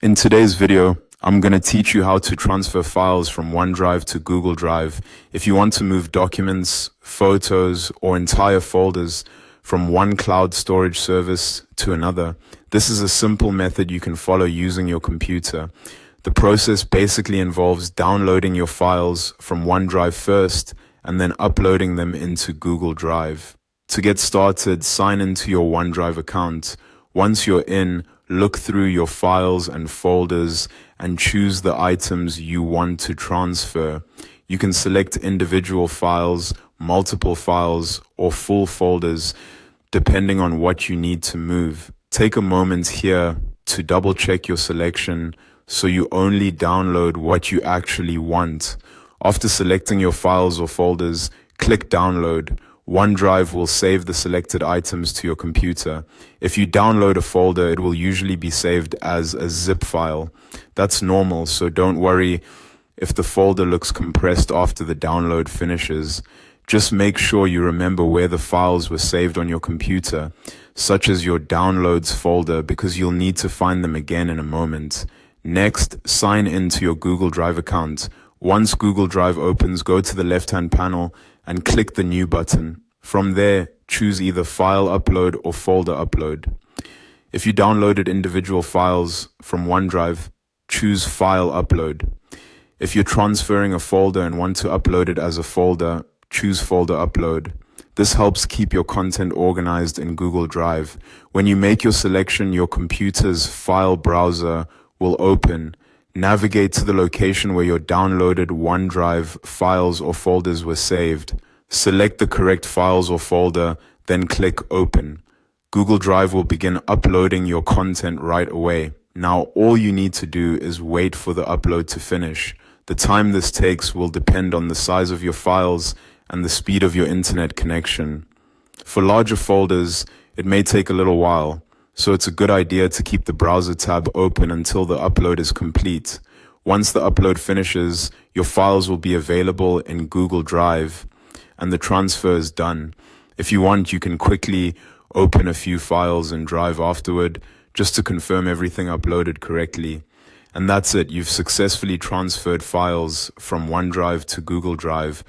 In today's video, I'm going to teach you how to transfer files from OneDrive to Google Drive if you want to move documents, photos, or entire folders from one cloud storage service to another. This is a simple method you can follow using your computer. The process basically involves downloading your files from OneDrive first and then uploading them into Google Drive. To get started, sign into your OneDrive account. Once you're in, look through your files and folders and choose the items you want to transfer. You can select individual files, multiple files, or full folders, depending on what you need to move. Take a moment here to double check your selection so you only download what you actually want. After selecting your files or folders, click Download. OneDrive will save the selected items to your computer. If you download a folder, it will usually be saved as a zip file. That's normal, so don't worry if the folder looks compressed after the download finishes. Just make sure you remember where the files were saved on your computer, such as your Downloads folder, because you'll need to find them again in a moment. Next, sign into your Google Drive account. Once Google Drive opens, go to the left-hand panel and click the New button. From there, choose either File Upload or Folder Upload. If you downloaded individual files from OneDrive, choose File Upload. If you're transferring a folder and want to upload it as a folder, choose Folder Upload. This helps keep your content organized in Google Drive. When you make your selection, your computer's file browser will open. Navigate to the location where your downloaded OneDrive files or folders were saved. Select the correct files or folder, then click Open. Google Drive will begin uploading your content right away. Now all you need to do is wait for the upload to finish. The time this takes will depend on the size of your files and the speed of your internet connection. For larger folders, it may take a little while, so it's a good idea to keep the browser tab open until the upload is complete. Once the upload finishes, your files will be available in Google Drive and the transfer is done. If you want, you can quickly open a few files in Drive afterward just to confirm everything uploaded correctly. And that's it. You've successfully transferred files from OneDrive to Google Drive.